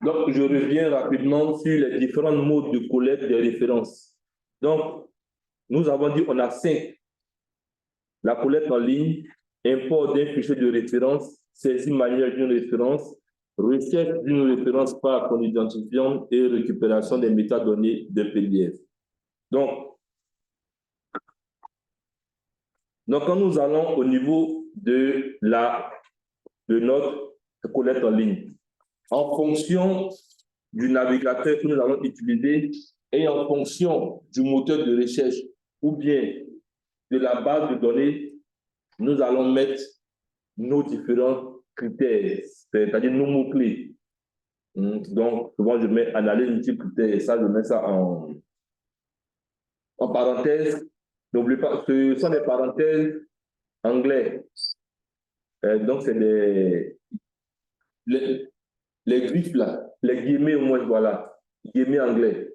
Donc, je reviens rapidement sur les différents modes de collecte des références. Donc, nous avons dit qu'on a 5. La collecte en ligne, import d'un fichier de référence, saisie manuelle d'une référence, recherche d'une référence par ton identifiant et récupération des métadonnées de PDF. Donc, quand nous allons au niveau de notre collecte en ligne, en fonction du navigateur que nous allons utiliser et en fonction du moteur de recherche ou bien de la base de données, nous allons mettre nos différents critères, c'est-à-dire nos mots-clés. Donc, souvent, je mets analyse multi-critères, ça, je mets ça en parenthèse. N'oubliez pas, ce sont des parenthèses anglais. Donc, c'est les griffes là, les guillemets au moins, voilà, guillemets anglais.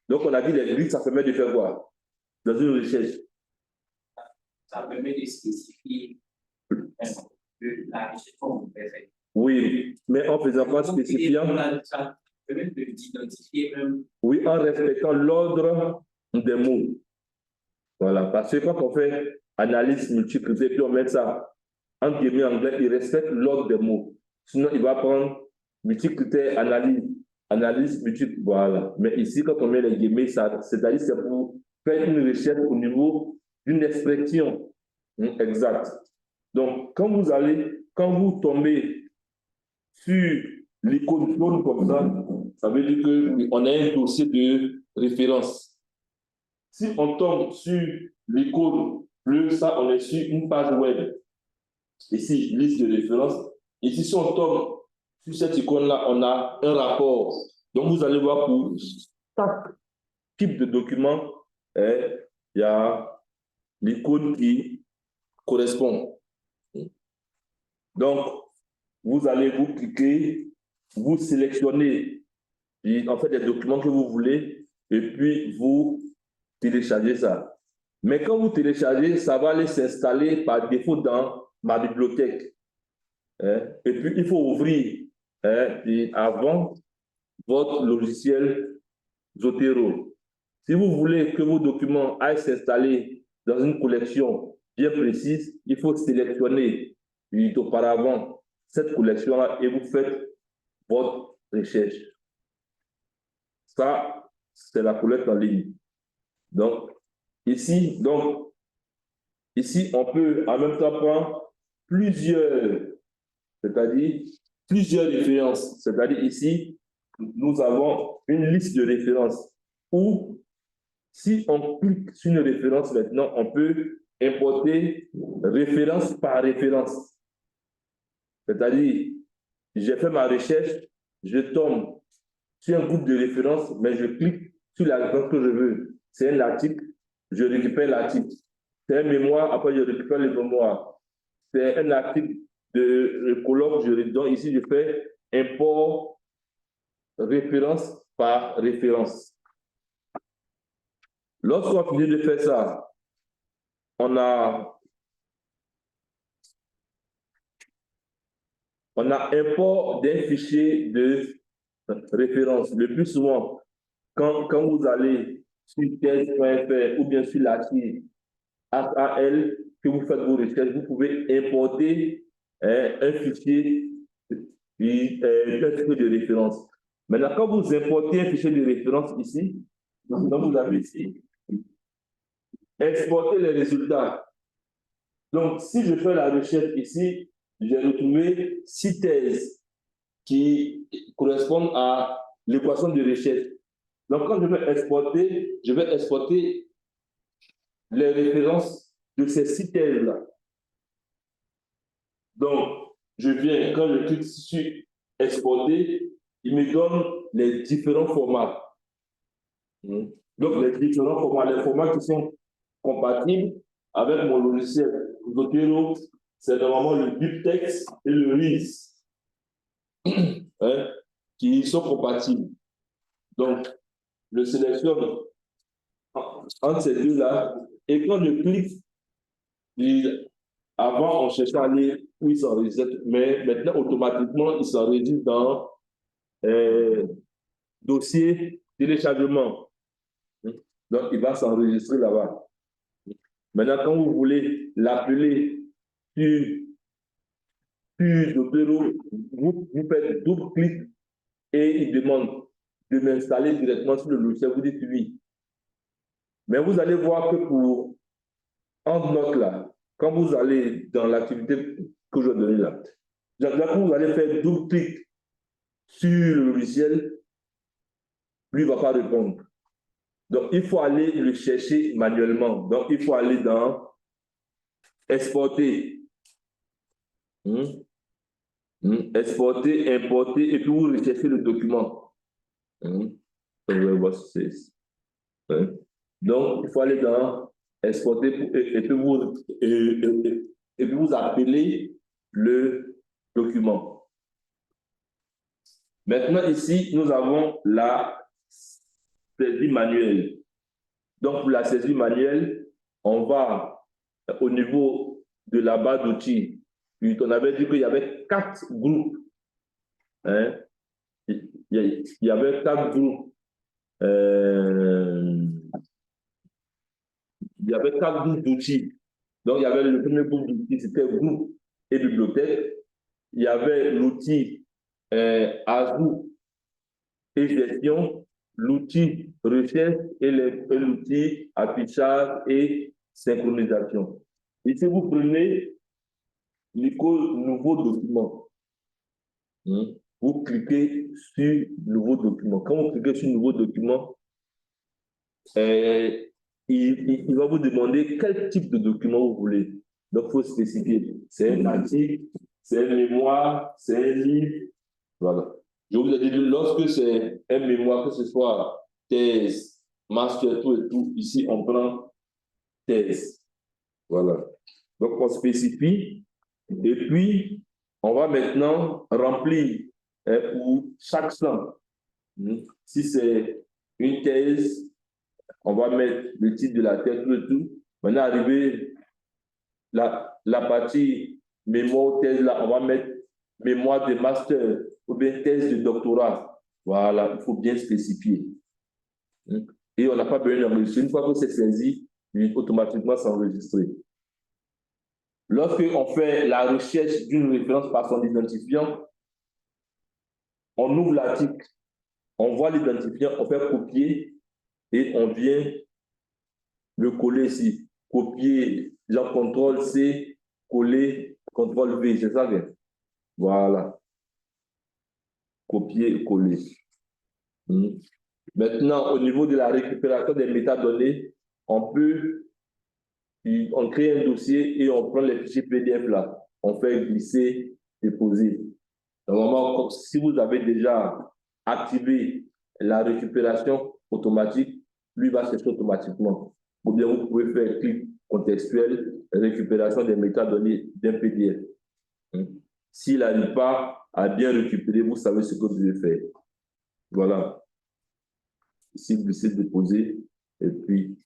Donc, on a dit les griffes, ça permet de faire quoi? Dans une recherche. Ça permet de spécifier la recherche qu'on peut faire. Oui, mais en faisant quoi spécifiant? Ça permet d'identifier même. Oui, en respectant l'ordre des mots. Voilà, parce que quand on fait analyse multiple, puis on met ça en guillemets anglais, il respecte l'ordre des mots. Sinon, il va prendre multi-critères, analyse multiple, voilà. Mais ici, quand on met les guillemets, c'est-à-dire c'est pour faire une recherche au niveau d'une expression exacte. Donc, quand vous tombez sur l'icône jaune comme ça veut dire qu'on a un dossier de référence. Si on tombe sur l'icône bleu, ça, on est sur une page web. Ici, liste de références. Ici, si on tombe sur cette icône-là, on a un rapport. Donc, vous allez voir pour chaque type de document, il y a l'icône qui correspond. Donc, vous allez vous cliquer, vous sélectionnez en fait des documents que vous voulez et puis vous téléchargez ça. Mais quand vous téléchargez, ça va aller s'installer par défaut dans ma bibliothèque. Et puis, il faut ouvrir avant votre logiciel Zotero. Si vous voulez que vos documents aillent s'installer dans une collection bien précise, il faut sélectionner auparavant cette collection-là et vous faites votre recherche. Ça, c'est la collecte en ligne. Donc, ici, on peut en même temps prendre plusieurs références. C'est-à-dire ici, nous avons une liste de références où, si on clique sur une référence maintenant, on peut importer référence par référence. C'est-à-dire, j'ai fait ma recherche, je tombe sur un groupe de références, mais je clique sur la référence que je veux. C'est un article, je récupère l'article. C'est un mémoire, après je récupère le mémoire. C'est un article de colloque, donc ici je fais import référence par référence. Lorsqu'on finit de faire ça, on a import d'un fichier de référence. Le plus souvent, quand vous allez sur thèse.fr ou bien sur l'archive HAL, que vous faites vos recherches, vous pouvez importer un fichier de référence. Maintenant, quand vous importez un fichier de référence ici, donc vous avez ici, exporter les résultats. Donc, si je fais la recherche ici, j'ai retrouvé 6 thèses qui correspondent à l'équation de recherche. Donc, quand je vais exporter les références de ces 6 thèses-là. Donc, quand je clique sur exporter, il me donne les différents formats. Donc, les différents formats, les formats qui sont compatibles avec mon logiciel Zotero, c'est normalement le BibTeX et le RIS qui sont compatibles. Donc, je sélectionne entre ces deux-là et quand je clique, avant, on cherchait à aller où ils s'enregistrent, mais maintenant, automatiquement, ils s'enregistrent dans dossier téléchargement. Donc, il va s'enregistrer là-bas. Maintenant, quand vous voulez l'appeler sur Zotero, vous faites double clic et il demande de m'installer directement sur le logiciel. Vous dites oui. Mais vous allez voir que pour EndNote là, quand vous allez dans l'activité que je vais donner là, quand vous allez faire double clic sur le logiciel, lui ne va pas répondre. Donc, il faut aller le chercher manuellement. Donc, il faut aller dans Exporter. Exporter, importer, et puis vous recherchez le document. Donc, il faut aller dans Exporter et puis vous appelez le document. Maintenant, ici, nous avons la saisie manuelle. Donc, pour la saisie manuelle, on va au niveau de la barre d'outils. On avait dit qu'il y avait 4 groupes. Hein? Il y avait 4 groupes. Il y avait 4 groupes d'outils. Donc, il y avait le premier groupe d'outils, c'était groupe et bibliothèque. Il y avait l'outil ajout et gestion, l'outil recherche et l'outil affichage et synchronisation. Ici, vous prenez l'icône nouveau document. Vous cliquez sur nouveau document. Quand vous cliquez sur nouveau document, il va vous demander quel type de document vous voulez. Donc, il faut spécifier. C'est un article, c'est un mémoire, c'est un livre. Voilà. Je vous ai dit, lorsque c'est un mémoire, que ce soit thèse, master, tout et tout, ici, on prend thèse. Voilà. Donc, on spécifie. Et puis, on va maintenant remplir pour chaque champ. Si c'est une thèse, on va mettre le titre de la thèse, tout et tout. Maintenant, arrivé la partie mémoire thèse, là, on va mettre mémoire de master ou bien thèse de doctorat. Voilà, il faut bien spécifier. Et on n'a pas besoin d'enregistrer. Une fois que c'est saisi, il automatiquement s'enregistrer. Lorsqu'on fait la recherche d'une référence par son identifiant, on ouvre l'article, on voit l'identifiant, on fait copier et on vient le coller ici. Copier, genre CTRL-C, coller, CTRL-V, c'est ça bien. Voilà. Copier, coller. Maintenant, au niveau de la récupération des métadonnées, on crée un dossier et on prend les fichiers PDF là. On fait glisser, déposer. Normalement, si vous avez déjà activé la récupération automatique, lui va chercher automatiquement. Ou bien vous pouvez faire clic contextuel, récupération des métadonnées d'un PDF. S'il n'arrive pas à bien récupérer, vous savez ce que vous devez faire. Voilà. Ici, glisser, déposer, et puis.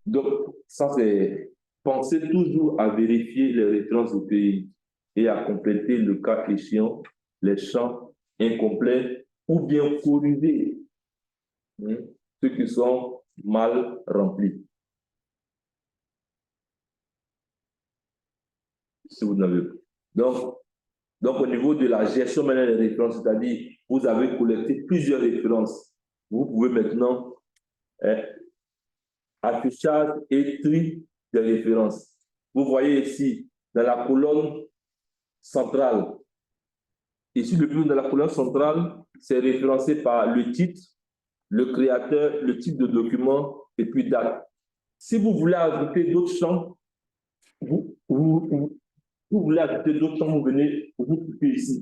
Donc, ça, c'est penser toujours à vérifier les références au pays et à compléter le cas échéant les champs incomplets ou bien corriger ceux qui sont mal remplis. Si vous n'avez pas. Donc, au niveau de la gestion maintenant des références, c'est-à-dire vous avez collecté plusieurs références. Vous pouvez maintenant affichage et tri des références. Vous voyez ici, dans la colonne centrale, ici, le plus dans la colonne centrale, c'est référencé par le titre, le créateur, le type de document et puis date. Si vous voulez ajouter d'autres champs, vous voulez ajouter d'autres champs, vous venez, vous cliquez ici.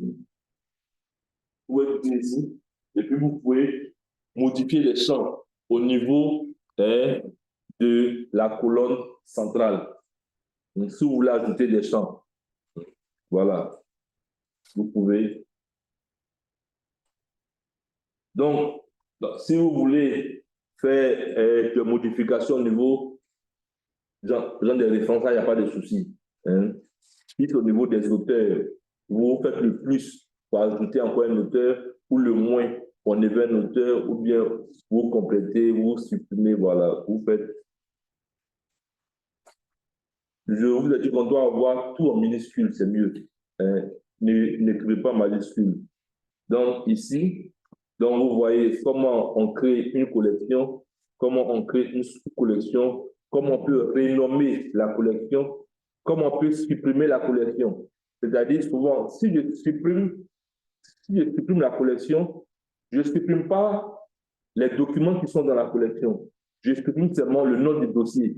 Vous pouvez cliquer ici et puis vous pouvez modifier les champs au niveau de la colonne centrale. Donc, si vous voulez ajouter des champs, voilà, vous pouvez. Donc, si vous voulez faire des modifications au niveau genre des références, il n'y a pas de souci. Si au niveau des auteurs, vous faites le plus pour ajouter encore un auteur, ou le moins, pour enlever un auteur, ou bien vous complétez, vous supprimez, voilà, vous faites. Je vous ai dit qu'on doit avoir tout en minuscule, c'est mieux. N'écrivez pas en majuscule. Donc ici, donc vous voyez comment on crée une collection, comment on crée une sous-collection, comment on peut renommer la collection, comment on peut supprimer la collection. C'est-à-dire souvent, si je supprime la collection, je ne supprime pas les documents qui sont dans la collection. Je supprime seulement le nom du dossier.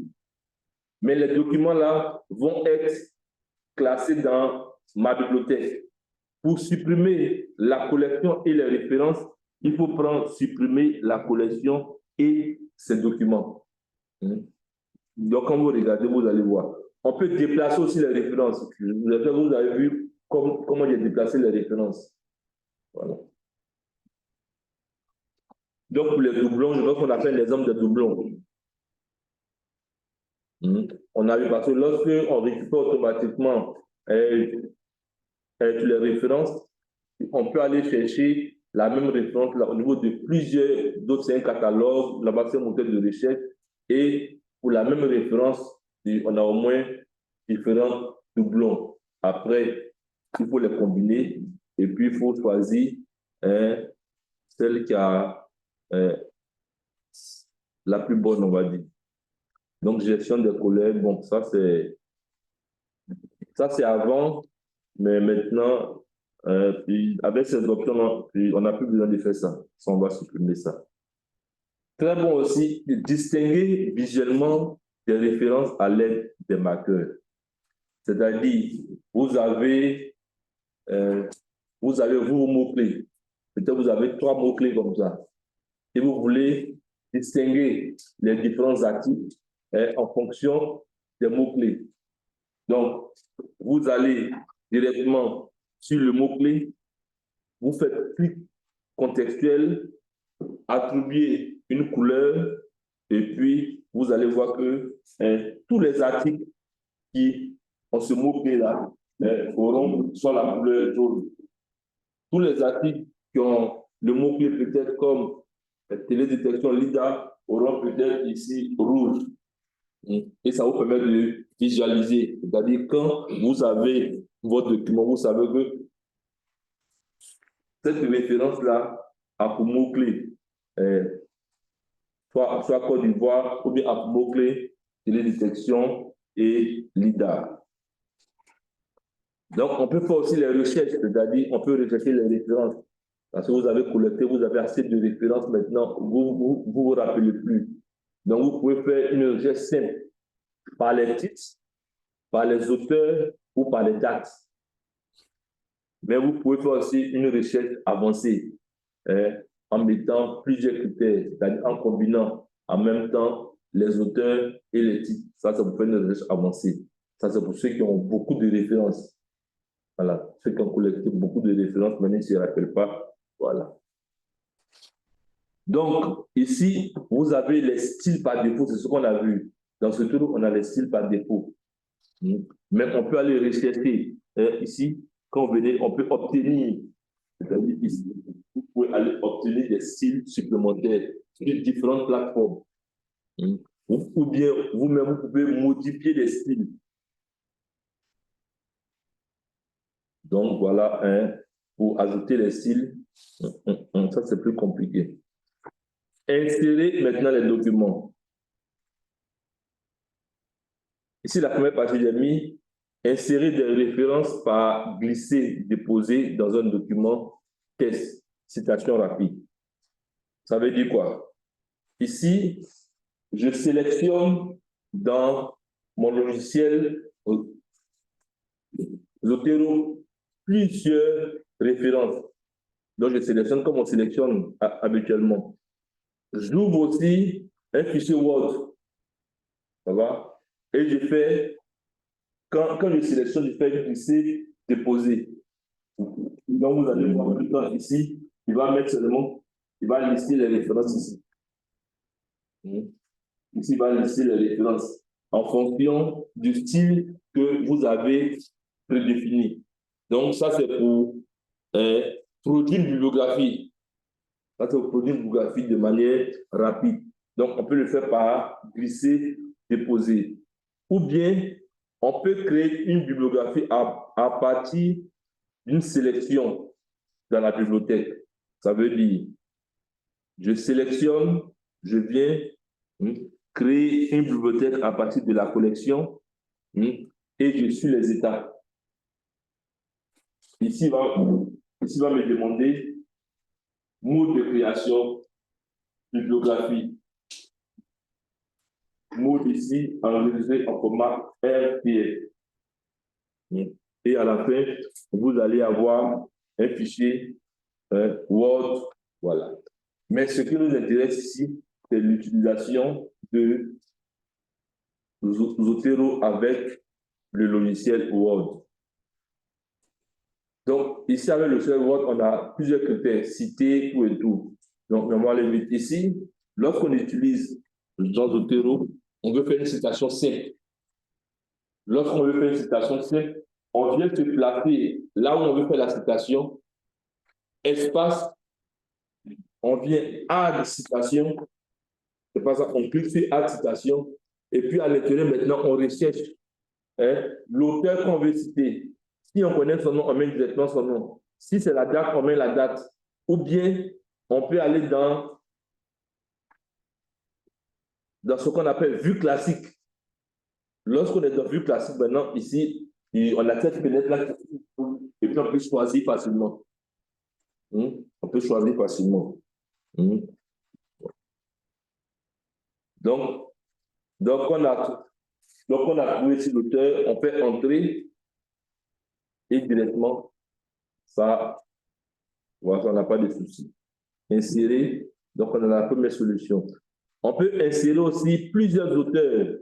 Mais les documents-là vont être classés dans ma bibliothèque. Pour supprimer la collection et les références, il faut supprimer la collection et ses documents. Donc, quand vous regardez, vous allez voir. On peut déplacer aussi les références. Vous avez vu comment j'ai déplacé les références. Voilà. Donc, pour les doublons, je pense qu'on appelle l'exemple de doublons. On a vu parce que lorsque on récupère automatiquement les références, on peut aller chercher la même référence là, au niveau de plusieurs d'autres, c'est un catalogue, là-bas c'est un moteur de recherche, et pour la même référence, on a au moins différents doublons. Après, il faut les combiner, et puis il faut choisir celle qui a la plus bonne, on va dire. Donc, gestion des collègues, bon, ça c'est avant, mais maintenant, avec ces options, on n'a plus besoin de faire ça. On va supprimer ça. Très bon aussi de distinguer visuellement des références à l'aide des marqueurs. C'est-à-dire, vous avez vos mots-clés. Peut-être vous avez 3 mots-clés comme ça. Et vous voulez distinguer les différents articles en fonction des mots-clés. Donc, vous allez directement sur le mot-clé, vous faites clic contextuel, attribuez une couleur, et puis vous allez voir que tous les articles qui ont ce mot-clé-là auront soit la couleur jaune. Tous les articles qui ont le mot-clé peut-être comme télédétection LIDAR auront peut-être ici rouge. Et ça vous permet de visualiser. C'est-à-dire, quand vous avez votre document, vous savez que cette référence-là a pour mot-clé soit Côte d'Ivoire ou bien a pour mot-clé télédétection et LIDAR. Donc, on peut faire aussi les recherches, c'est-à-dire on peut rechercher les références. Parce que vous avez collecté, vous avez assez de références maintenant, vous rappelez plus. Donc, vous pouvez faire une recherche simple par les titres, par les auteurs ou par les dates. Mais vous pouvez faire aussi une recherche avancée en mettant plusieurs critères, c'est-à-dire en combinant en même temps les auteurs et les titres. Ça vous fait une recherche avancée. Ça, c'est pour ceux qui ont beaucoup de références. Voilà, ceux qui ont collecté beaucoup de références, mais ils ne se rappellent pas. Voilà. Donc, ici, vous avez les styles par défaut, c'est ce qu'on a vu. Dans ce tour, on a les styles par défaut. Mais on peut aller rechercher. Ici, quand vous venez, on peut obtenir, c'est-à-dire ici, vous pouvez aller obtenir des styles supplémentaires sur différentes plateformes. Ou bien, vous-même, vous pouvez modifier les styles. Donc, voilà, pour ajouter les styles, ça c'est plus compliqué. Insérer maintenant les documents. Ici, la première partie, j'ai mis insérer des références par glisser, déposer dans un document test, citation rapide. Ça veut dire quoi? Ici, je sélectionne dans mon logiciel Zotero plusieurs références. Donc, je sélectionne comme on sélectionne habituellement. J'ouvre aussi un fichier Word. Ça va? Et je fais, quand je sélectionne, je fais glisser, déposer. Donc, vous allez voir plus tard ici, il va mettre seulement, il va lister les références ici. Ici, il va lister les références en fonction du style que vous avez prédéfini. Donc, ça, c'est pour produire une bibliographie. Quand on produit une bibliographie de manière rapide. Donc, on peut le faire par glisser, déposer. Ou bien, on peut créer une bibliographie à partir d'une sélection dans la bibliothèque. Ça veut dire, je sélectionne, je viens créer une bibliothèque à partir de la collection et je suis les étapes. Ici, va me demander mode de création, bibliographie. Mode ici enregistré en format RTF. Et à la fin, vous allez avoir un fichier Word. Voilà. Mais ce qui nous intéresse ici, c'est l'utilisation de Zotero avec le logiciel Word. Donc, ici, avec le logiciel Word, on a plusieurs critères, citer, tout et tout. Donc, on va les mettre ici. Lorsqu'on utilise Zotero, on veut faire une citation simple. Lorsqu'on veut faire une citation simple, on vient se placer là où on veut faire la citation, espace, on vient add citation, c'est pas ça, on clique sur add citation, et puis à l'intérieur maintenant, on recherche l'auteur qu'on veut citer. Si on connaît son nom, on met directement son nom. Si c'est la date, on met la date. Ou bien, on peut aller dans ce qu'on appelle vue classique. Lorsqu'on est dans vue classique, maintenant, ici, on a cette fenêtre-là, et puis on peut choisir facilement. On peut choisir facilement. Donc, on a trouvé ici l'auteur, on peut entrer et directement, ça, voilà, on n'a pas de souci. Insérer, donc on a la première solution. On peut insérer aussi plusieurs auteurs.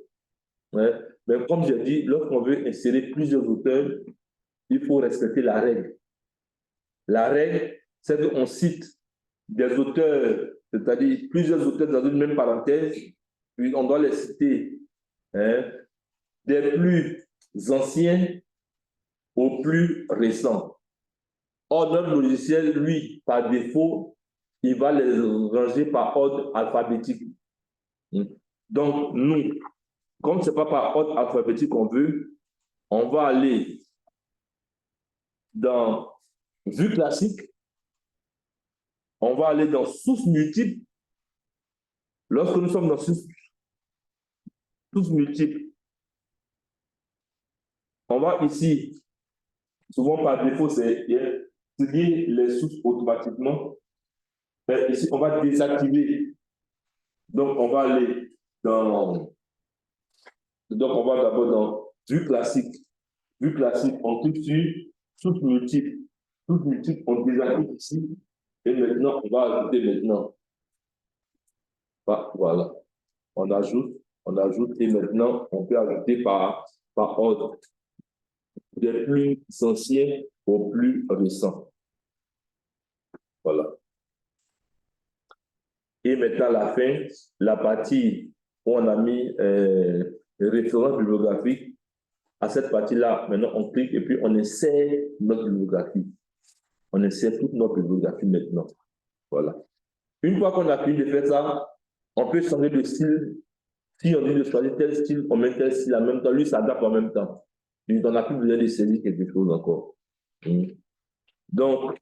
Mais comme j'ai dit, lorsqu'on veut insérer plusieurs auteurs, il faut respecter la règle. La règle, c'est qu'on cite des auteurs, c'est-à-dire plusieurs auteurs dans une même parenthèse, puis on doit les citer des plus anciens aux plus récents. Or, notre logiciel, lui, par défaut, il va les ranger par ordre alphabétique. Donc, nous, comme ce n'est pas par ordre alphabétique qu'on veut, on va aller dans vue classique, on va aller dans sources multiples. Lorsque nous sommes dans sources multiples, on va ici, souvent par défaut, c'est lier les sources automatiquement. Mais ici, on va désactiver. Donc, on va aller dans... Donc, on va d'abord dans vue classique. Vue classique, on clique sur sources multiples. Sources multiples, on désactive ici. Et maintenant, on va ajouter maintenant. Voilà. On ajoute, et maintenant, on peut ajouter par ordre. Des plus anciens aux plus récents. Voilà. Et maintenant, à la fin, la partie où on a mis référence bibliographique, à cette partie-là, maintenant, on clique et puis on insère notre bibliographie. On insère toute notre bibliographie maintenant. Voilà. Une fois qu'on a fini de faire ça, on peut changer de style. Si on dit de choisir tel style, on met tel style en même temps. Lui s'adapte en même temps. On n'a plus besoin de saisir quelque chose encore. Donc,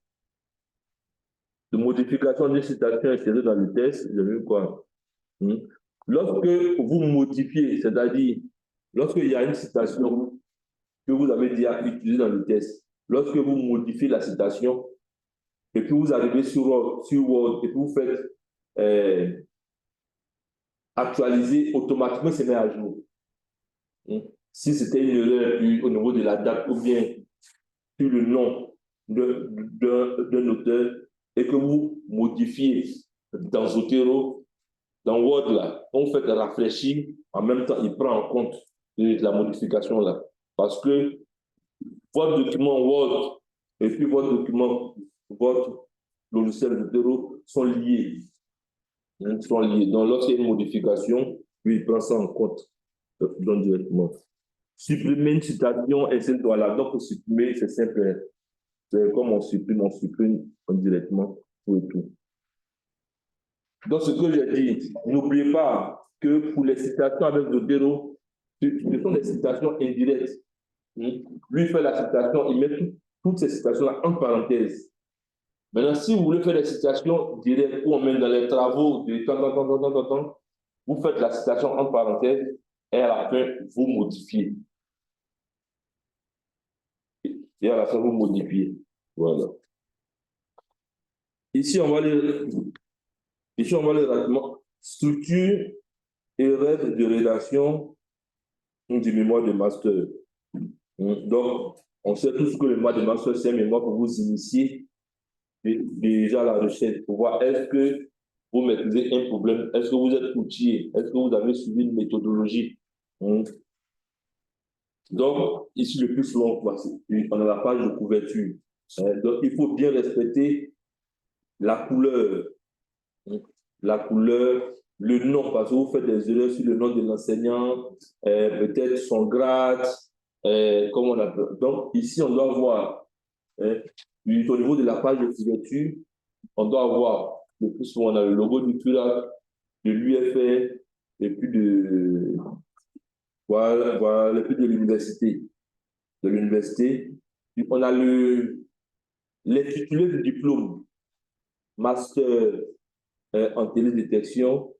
de modification d'une citation insérée dans le texte, je veux quoi? Lorsque vous modifiez, c'est-à-dire, lorsqu'il y a une citation que vous avez déjà utilisée dans le texte, lorsque vous modifiez la citation, et puis vous arrivez sur Word, et puis vous faites actualiser, automatiquement, ça met à jour. Si c'était une erreur au niveau de la date ou bien sur le nom d'un auteur et que vous modifiez dans Zotero, dans Word, là, on fait rafraîchir, en même temps, il prend en compte la modification là. Parce que votre document Word et puis votre logiciel Zotero sont liés. Donc, lorsqu'il y a une modification, lui, il prend ça en compte directement. Supprimer une citation, et voilà. Donc, pour supprimer, c'est simple. C'est comme on supprime indirectement tout et tout. Donc, ce que j'ai dit, n'oubliez pas que pour les citations avec Zotero, ce sont des citations indirectes. Lui fait la citation, il met toutes ces citations-là en parenthèse. Maintenant, si vous voulez faire des citations directes où on met dans les travaux de temps, vous faites la citation en parenthèse et à la fin, vous modifiez. Et à la fin, vous modifiez. Voilà. Ici, on va lire rapidement. Structure et règles de rédaction du mémoire de master. Donc, on sait tous que le mémoire de master, c'est un mémoire pour vous initier déjà la recherche, pour voir est-ce que vous maîtrisez un problème, est-ce que vous êtes outillé, est-ce que vous avez suivi une méthodologie. Donc, ici, le plus souvent, on a la page de couverture. Donc, il faut bien respecter la couleur, le nom, parce que vous faites des erreurs sur le nom de l'enseignant, peut-être son grade, comme on appelle. Donc, ici, on doit voir, au niveau de la page de couverture, on doit avoir, le plus souvent, on a le logo du CULAC, de l'UFR, et puis de, voilà, et puis de l'université. De l'université. On a l'intitulé du diplôme, master en télédétection,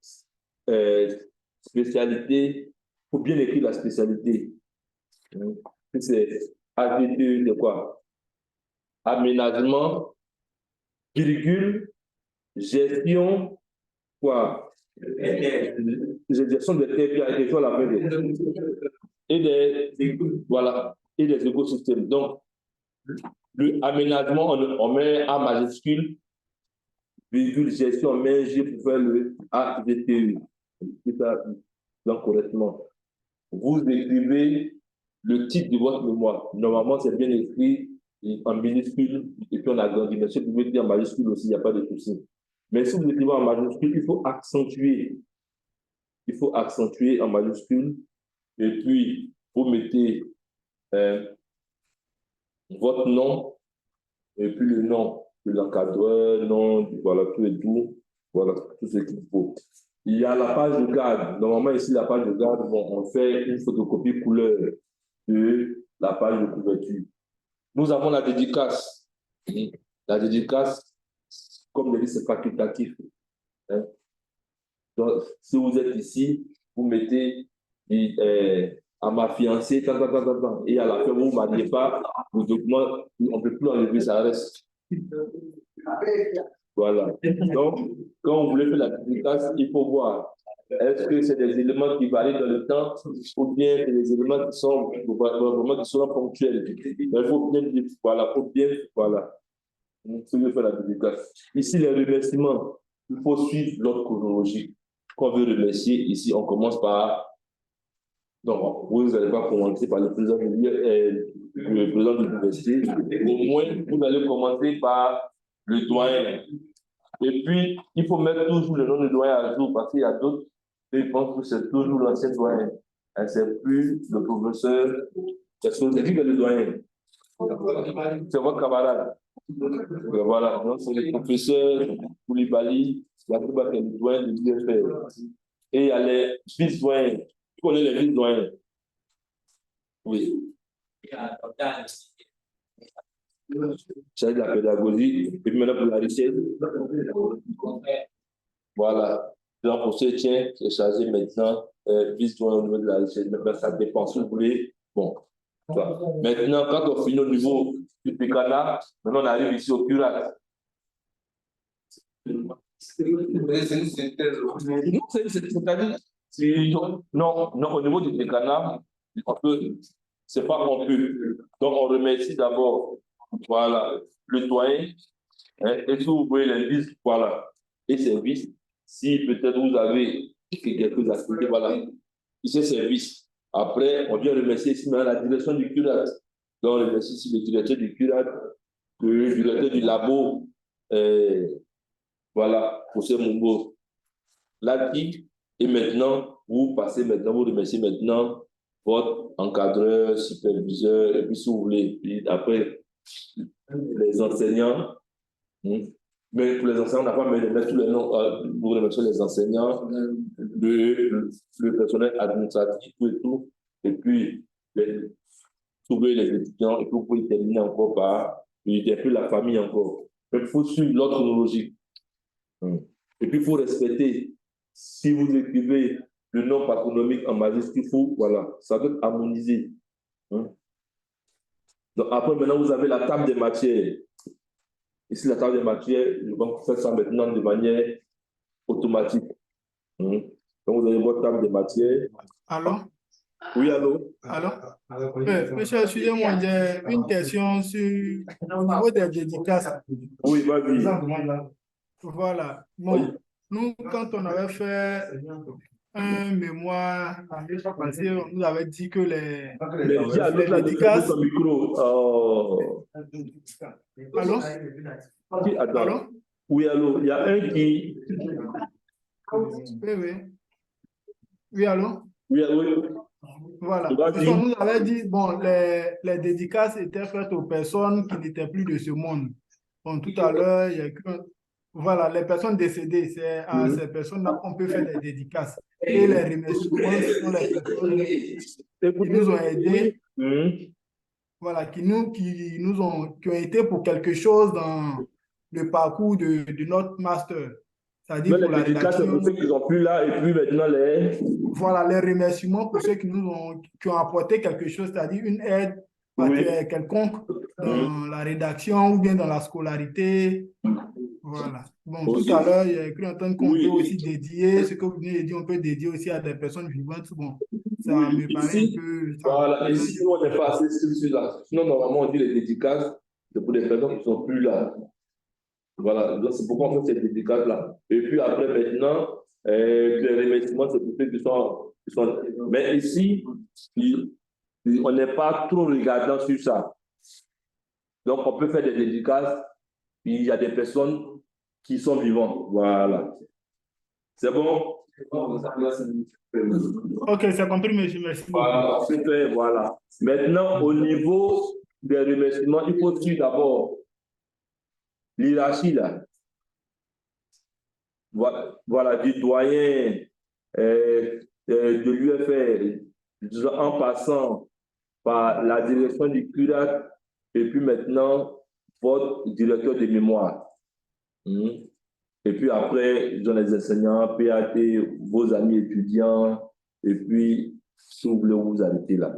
spécialité, il faut bien écrire la spécialité. C'est ADD de quoi? Aménagement, virgule, gestion, quoi? Gestion des territoires, gestion la et des écosystèmes. Donc, le aménagement, on met A majuscule, virgule, gestion, on met G pour faire le ADTE. C'est ça, donc correctement. Vous écrivez le titre de votre mémoire. Normalement, c'est bien écrit en minuscule et puis on agrandit. Mais si vous pouvez dire en majuscule aussi, il n'y a pas de souci. Mais si vous écrivez en majuscule, il faut accentuer. Il faut accentuer en majuscule et puis vous mettez votre nom et puis le nom de l'encadreur, nom, voilà, tout et tout. Voilà, tout ce qu'il faut. Il y a la page de garde. Normalement, ici, la page de garde, bon, on fait une photocopie couleur de la page de couverture. Nous avons la dédicace. La dédicace, comme je l'ai dit, c'est facultatif. Donc, si vous êtes ici, vous mettez à ma fiancée, et à la fin, vous ne mariez pas, le document, on ne peut plus enlever, ça reste. Voilà. Donc, quand vous voulez faire la dédicace, il faut voir. Est-ce que c'est des éléments qui varient dans le temps ou bien des éléments qui sont vraiment qui sont ponctuels? Il faut bien, voilà, il faut faire la dédicace. Ici, les remerciements, il faut suivre l'ordre chronologique. Quand on veut remercier, ici, on commence par. Donc, vous n'allez pas commencer par le président de l'université. Au moins, vous allez commencer par le doyen. Et puis, il faut mettre toujours le nom du doyen à jour parce qu'il y a d'autres qui pensent que c'est toujours l'ancien doyen. C'est plus le professeur, c'est qui est le doyen. C'est votre camarade. Voilà, donc c'est le professeur Koulibaly, la plupart des doyens de l'UFR. Et il y a les vice-doyens. Tu connais les vice-doyens? Oui. C'est de la pédagogie. Et puis maintenant pour la richesse. Voilà. Donc pour ce tien, c'est chargé maintenant, vice-doyen au niveau de la richesse. Maintenant, ça dépend si vous voulez. Bon. Maintenant, quand on finit au niveau du PKNA, maintenant on arrive ici au CURAC. Non, au niveau du PKNA, on peut, c'est pas on peut. Donc on remercie d'abord, voilà, le doyen, et si vous voyez les vices, voilà, et services, si peut-être vous avez quelques activités, voilà, ici service. Après, on vient remercier ici la direction du CURAC. Donc on remercie ici le directeur du CURAC, le directeur du labo, voilà, pour ce Mumbo. L'article, et maintenant, vous remerciez maintenant votre encadreur, superviseur, et puis si vous voulez, puis après, les enseignants. Mais pour les enseignants, on n'a pas mis de mettre tous les noms pour remercier les enseignants, le personnel administratif, tout et tout. Et puis, trouver les étudiants, et puis vous pouvez terminer encore par, et puis la famille encore. Il faut suivre l'ordre chronologique. Et puis, il faut respecter. Si vous écrivez le nom patronymique en majuscule, il faut, voilà, ça doit être harmonisé. Donc, après, maintenant, vous avez la table des matières. Ici, la table des matières, je vais faire ça maintenant de manière automatique. Donc, vous avez votre table des matières. Allô? Oui, allô? Allô? Monsieur, excusez-moi, j'ai une question sur au niveau des dédicaces. Oui, vas-y. Voilà. Bon, Oui. nous, quand on avait fait un mémoire, parce qu'on nous avait dit que les dédicaces. Micro. Allô? Qui attend? Allô? Oui, allô? Il y a un qui. Oui, oui. Oui, allô? Oui, allô? Voilà. Parce qu'on nous avait dit, bon, les dédicaces étaient faites aux personnes qui n'étaient plus de ce monde. Bon, tout à l'heure, il y a que, voilà, les personnes décédées, c'est à ces personnes-là qu'on peut faire des dédicaces. Et les remerciements sont les personnes qui nous ont aidés, voilà, qui ont été pour quelque chose dans le parcours de notre master. C'est-à-dire pour la rédaction. Pour ceux qui ne sont plus là et puis maintenant les. Voilà, les remerciements pour ceux qui ont apporté quelque chose, c'est-à-dire une aide quelconque dans la rédaction ou bien dans la scolarité. Voilà. Bon, aussi. Tout à l'heure, il y a cru entendre qu'on peut aussi dédier, ce que vous venez de dire, on peut dédier aussi à des personnes vivantes. Bon, ça me paraît un peu. Voilà, ici, on n'est pas assez sur là. Sinon, normalement, on dit les dédicaces, c'est pour des personnes qui ne sont plus là. Voilà, donc c'est pourquoi on fait cette dédicace-là. Et puis après, maintenant, les remerciements, c'est pour ceux qui sont. Mais ici, on n'est pas trop regardant sur ça. Donc, on peut faire des dédicaces, puis il y a des personnes qui sont vivantes. Voilà. C'est bon? Ok, c'est compris, monsieur. Merci. Voilà, super, voilà. Maintenant, au niveau des remerciements, il faut suivre d'abord l'hierarchie là. Voilà, du doyen de l'UFR, en passant par la direction du CURAC et puis maintenant votre directeur de mémoire. Et puis après, dans les enseignants, PAT, vos amis étudiants, et puis si vous voulez vous arrêter là.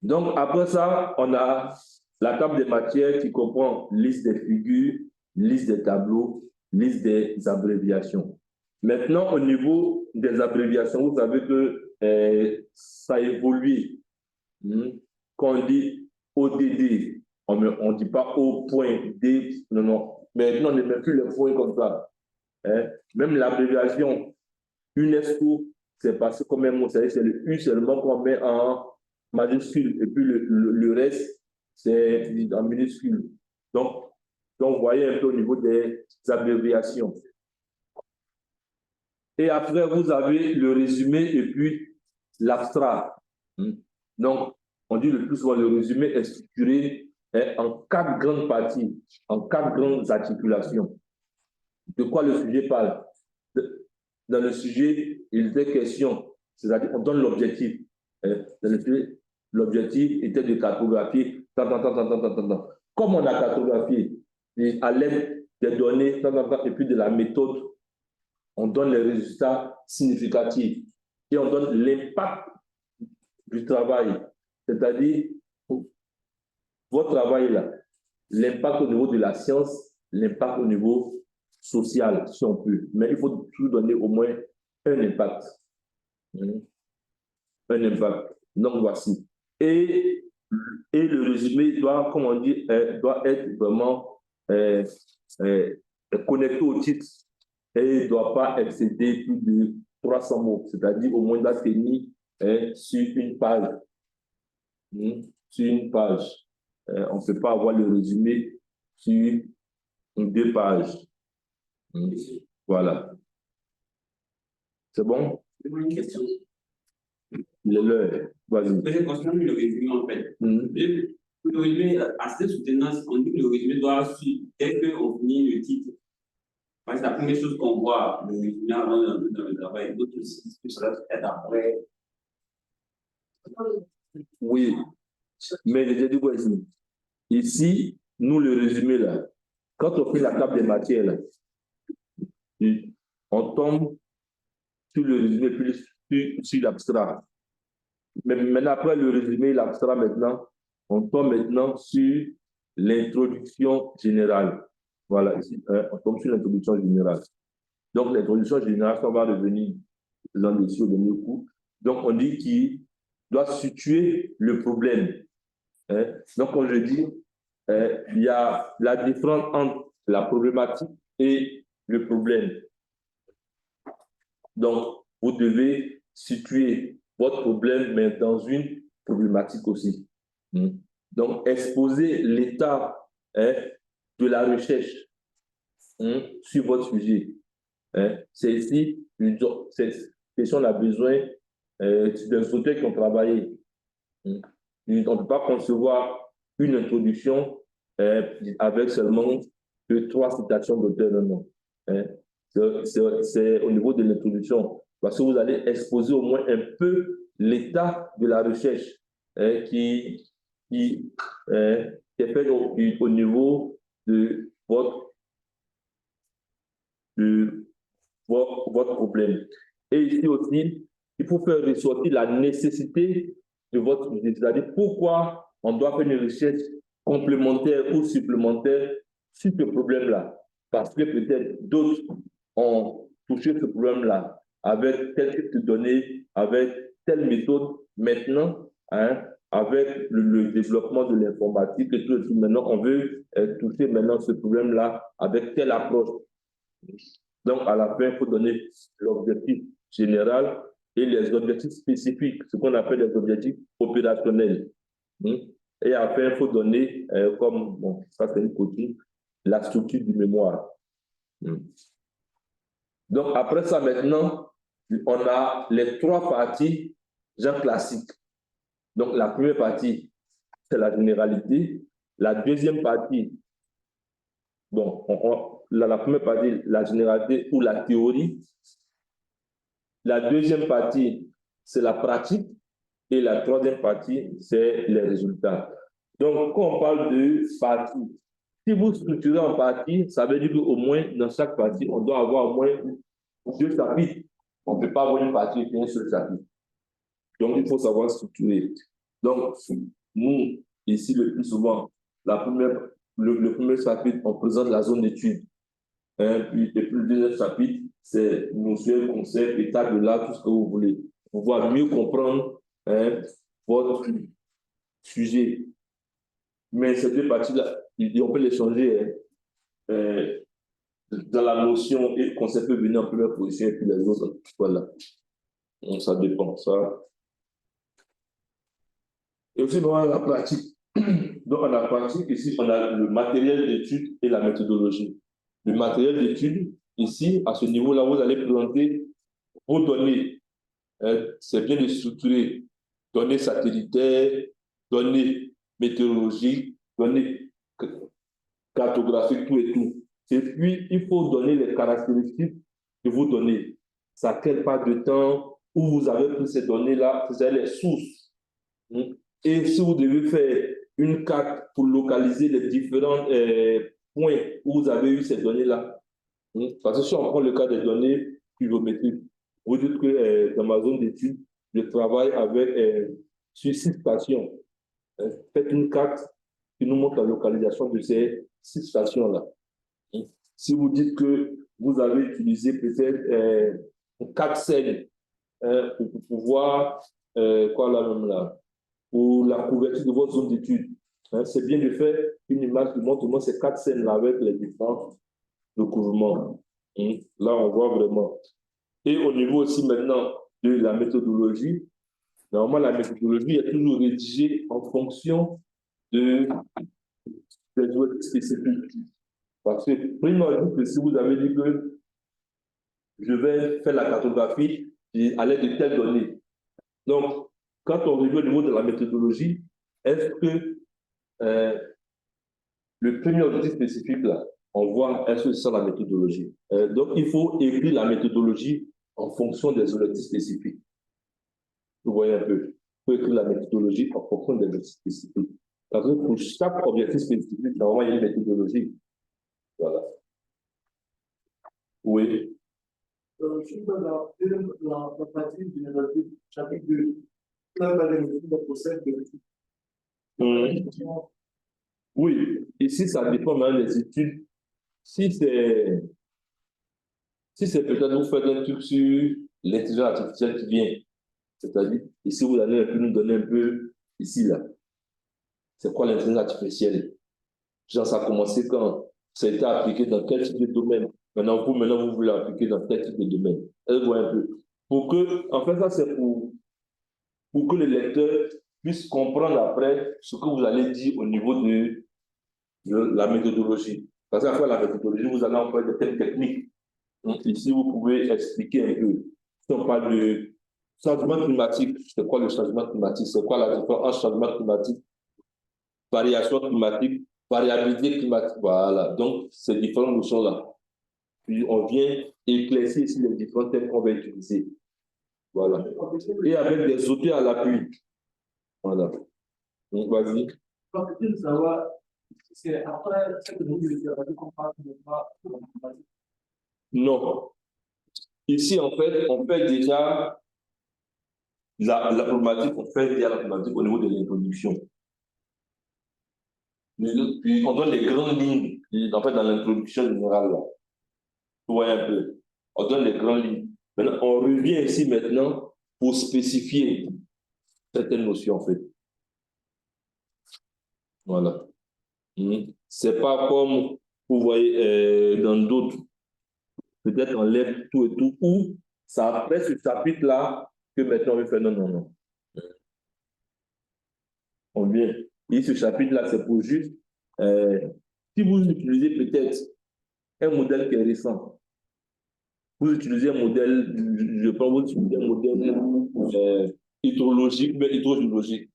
Donc après ça, on a la table des matières qui comprend liste des figures, liste des tableaux, liste des abréviations. Maintenant, au niveau des abréviations, vous savez que ça a évolué. Quand on dit ODD, on ne dit pas O point D, non, non. Maintenant, on ne met plus les points comme ça. Même l'abréviation UNESCO, c'est passé comme un mot, c'est le U seulement qu'on met en majuscule, et puis le reste, c'est en minuscule. Donc, vous voyez un peu au niveau des abréviations. Et après, vous avez le résumé et puis l'abstrait. Donc, on dit le plus souvent, le résumé est structuré en 4 grandes parties, en 4 grandes articulations. De quoi le sujet parle? Dans le sujet, il était question, c'est-à-dire on donne l'objectif. L'objectif était de cartographier, comme on a cartographié, à l'aide des données, et puis de la méthode, on donne les résultats significatifs et on donne l'impact du travail, c'est-à-dire votre travail là, l'impact au niveau de la science, l'impact au niveau social, si on peut. Mais il faut toujours donner au moins un impact. Un impact. Donc voici. Et le résumé doit, comme on dit, doit être vraiment connecté au titre et il ne doit pas excéder plus de 300 mots, c'est-à-dire au moins doit tenir sur une page. Sur une page. On ne peut pas avoir le résumé sur 2 pages. Voilà. C'est bon? C'est une question. Il est l'heure. Vas-y. Concernant le résumé, en fait, Le résumé, à cette soutenance, on dit que le résumé doit suivre dès qu'on finit le titre. Parce que la première chose qu'on voit, le résumé avant le travail, d'autres aussi, que cela aide après. Oui, mais je te dis quoi ici? Ici, nous, le résumé là, quand on fait la table des matières là, on tombe sur le résumé plus sur l'abstrait. Mais maintenant, après le résumé, l'abstrait maintenant, on tombe maintenant sur l'introduction générale. Voilà, ici, on tombe sur l'introduction générale. Donc, l'introduction générale, ça va revenir là-dessus au dernier coup. Donc, on dit qu'il doit situer le problème. Donc, comme je dis, il y a la différence entre la problématique et le problème. Donc, vous devez situer votre problème, mais dans une problématique aussi. Donc, exposer l'état de la recherche sur votre sujet. C'est ici, cette question, on a besoin d'un auteur qui ont travaillé. On ne peut pas concevoir une introduction avec seulement 2-3 citations d'auteurs, non. C'est au niveau de l'introduction, parce que vous allez exposer au moins un peu l'état de la recherche qui est fait au niveau de votre problème. Et ici aussi, il faut faire ressortir la nécessité de votre sujet, c'est-à-dire pourquoi on doit faire une recherche complémentaire ou supplémentaire sur ce problème-là. Parce que peut-être d'autres ont touché ce problème-là avec tel type de données, avec telle méthode. Maintenant, avec le développement de l'informatique et tout, maintenant, on veut toucher maintenant ce problème-là avec telle approche. Donc, à la fin, il faut donner l'objectif général et les objectifs spécifiques, ce qu'on appelle les objectifs opérationnels. Et après, il faut donner, comme, bon, ça c'est une copie, la structure du mémoire. Donc, après ça, maintenant, on a les 3 parties, genre classiques. Donc, la première partie, c'est la généralité. La deuxième partie, bon, la première partie, la généralité ou la théorie. La deuxième partie, c'est la pratique. Et la troisième partie, c'est les résultats. Donc, quand on parle de partie, si vous structurez en partie, ça veut dire qu'au moins, dans chaque partie, on doit avoir au moins 2 chapitres. On ne peut pas avoir une partie et un seul chapitre. Donc, il faut savoir structurer. Donc, nous, ici, le plus souvent, le premier chapitre, on présente la zone d'étude. Puis le deuxième chapitre, c'est notion, concept, état de l'art, tout ce que vous voulez. Pour pouvoir mieux comprendre votre sujet. Mais ces 2 parties-là, on peut les changer dans la notion et le concept peut venir en première position et puis les autres, voilà. Donc, ça dépend, ça. Et aussi, dans la pratique. Donc, en la pratique, ici, on a le matériel d'étude et la méthodologie. Le matériel d'étude, ici, à ce niveau-là, vous allez présenter vos données. C'est bien de structurer. Données satellitaires, données météorologiques, données cartographiques, tout et tout. Et puis, il faut donner les caractéristiques de vos données. Ça quelle part de temps où vous avez pris ces données-là, vous avez les sources. Et si vous devez faire une carte pour localiser les différents points où vous avez eu ces données-là, parce que si on prend le cas des données pluviométriques, vous dites que dans ma zone d'étude, je travaille avec sur 6 stations. Faites une carte qui nous montre la localisation de ces 6 stations-là. Si vous dites que vous avez utilisé peut-être 4 scènes pour pouvoir, quoi là même là, pour la couverture de votre zone d'étude, c'est bien de faire une image qui montre au moins ces 4 scènes-là avec les différents recouvrements. Là, on voit vraiment. Et au niveau aussi maintenant de la méthodologie, normalement, la méthodologie est toujours rédigée en fonction des outils spécifiques. Parce que, premièrement, que si vous avez dit que je vais faire la cartographie à l'aide de telles données. Donc, quand on revient au niveau de la méthodologie, est-ce que le premier objectif spécifique, là, on voit est-ce que c'est ça la méthodologie. Donc, il faut écrire la méthodologie en fonction des objectifs spécifiques. Vous voyez un peu. Il faut écrire la méthodologie en fonction des objectifs spécifiques. Parce que pour chaque objectif spécifique, normalement, il y a une méthodologie. Voilà. Oui. Je suis dans la partie du chapitre 2. Là, le procès de Oui, ici, ça dépend même des études. Si c'est peut-être vous faites un truc sur l'intelligence artificielle qui vient, c'est-à-dire, ici, vous allez un peu nous donner un peu, ici, là, c'est quoi l'intelligence artificielle? Genre, ça a commencé quand? Ça a été appliqué dans quel type de domaine? Maintenant, vous voulez l'appliquer dans quel type de domaine? Elle voit un peu. En fait, ça, c'est pour que le lecteur puisse comprendre après ce que vous allez dire au niveau de la méthodologie. Parce qu'après la méthodologie, vous allez employer des thèmes techniques. Donc, ici, vous pouvez expliquer un peu. Si on parle de changement climatique, c'est quoi le changement climatique? C'est quoi la différence entre changement climatique, variation climatique, variabilité climatique? Voilà. Donc, ces différentes notions-là. Puis, on vient éclaircir ici les différents thèmes qu'on va utiliser. Voilà. Et avec des auteurs à l'appui. Voilà. Donc, vas-y. je veux savoir, c'est après cette technologie qu'on parle de Non. Ici, en fait, on fait déjà la problématique, on fait déjà la problématique au niveau de l'introduction. Puis, on donne les grandes lignes, en fait, dans l'introduction générale, là. Vous voyez un peu. On donne les grandes lignes. Maintenant, on revient ici maintenant pour spécifier certaines notions, en fait. Voilà. C'est pas comme vous voyez dans d'autres, peut-être on lève tout et tout, ou ça après ce chapitre-là que maintenant on veut faire non. On vient. Et ce chapitre-là, c'est pour juste, si vous utilisez peut-être un modèle qui est récent, vous utilisez un modèle, je pense vous utilisez un modèle hydrologique, mais hydrogéologique.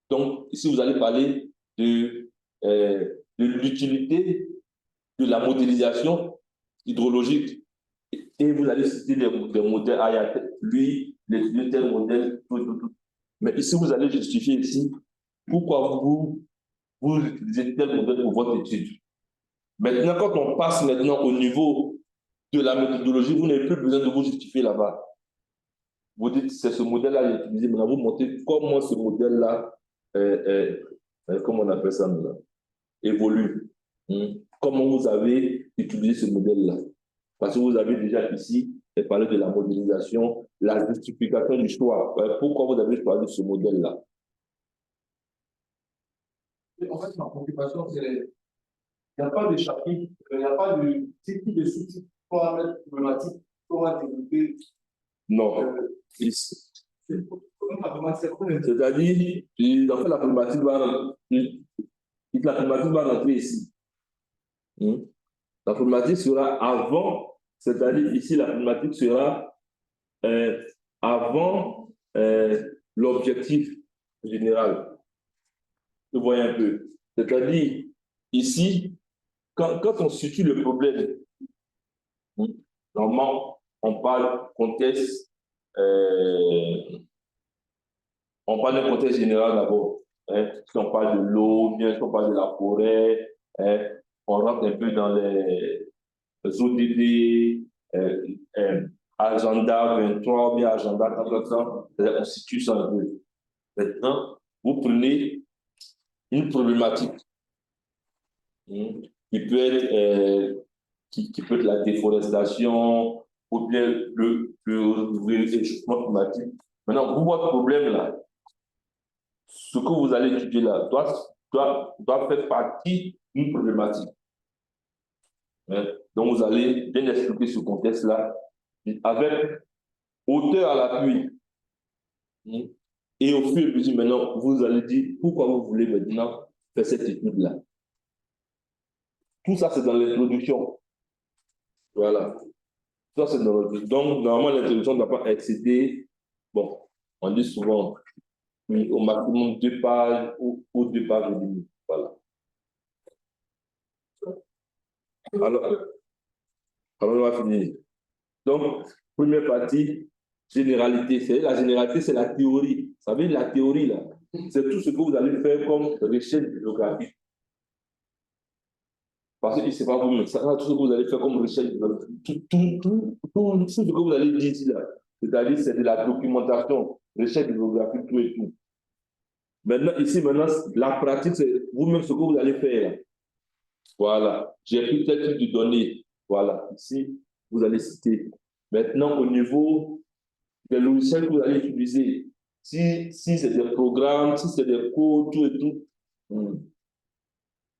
Donc, ici, vous allez parler de l'utilité de la modélisation hydrologique. Et vous allez citer des modèles, lui, il tel modèle, tout. Mais ici, vous allez justifier ici pourquoi vous utilisez tel modèle pour votre étude. Maintenant, quand on passe maintenant au niveau de la méthodologie, vous n'avez plus besoin de vous justifier là-bas. Vous dites, c'est ce modèle-là que j'ai utilisé. Maintenant, vous montrez comment ce modèle-là, comment on appelle ça, là, évolue. Comment vous avez utilisé ce modèle-là. Parce que vous avez déjà ici parlé de la modélisation, la justification du choix. Pourquoi vous avez choisi ce modèle-là? En fait, ma préoccupation, c'est qu'il n'y a pas de chapitre, il n'y a pas de type de sous-titre pour la mettre problématique, pour la développer. Non. C'est-à-dire, en fait, la problématique va rentrer ici. La problématique sera avant, c'est-à-dire ici, la problématique sera avant l'objectif général. Vous voyez un peu. C'est-à-dire, ici, quand on situe le problème, normalement, on parle contexte, on parle d'un contexte général d'abord. Si on parle de l'eau, bien si on parle de la forêt, on rentre un peu dans les ODD, agenda 23, bien agenda 400, on situe ça un peu. Maintenant, vous prenez une problématique qui peut être, qui peut être la déforestation ou bien le réchauffement climatique. Maintenant, vous, votre problème là, ce que vous allez étudier là, doit faire partie d'une problématique. Donc, vous allez bien expliquer ce contexte-là avec auteur à l'appui. Et au fur et à mesure, maintenant, vous allez dire pourquoi vous voulez maintenant faire cette étude-là. Tout ça, c'est dans l'introduction. Voilà. Ça, c'est dans l'introduction. Donc, normalement, l'introduction ne doit pas excéder, bon, on dit souvent, au maximum 2 pages ou 2 pages et demie. Voilà. Alors, on va finir. Donc, première partie, généralité. La généralité, c'est la théorie. Vous savez, la théorie, là, c'est tout ce que vous allez faire comme recherche bibliographique. Parce que ce n'est pas vous, ça, tout ce que vous allez faire comme recherche bibliographique. Tout ce que vous allez dire ici, là, c'est-à-dire c'est de la documentation, recherche bibliographique, tout et tout. Maintenant, ici, la pratique, c'est vous-même ce que vous allez faire. Là. Voilà. J'ai pris tel type de données. Voilà. Ici, vous allez citer. Maintenant, au niveau des logiciels que vous allez utiliser, si c'est des programmes, si c'est des codes, tout et tout.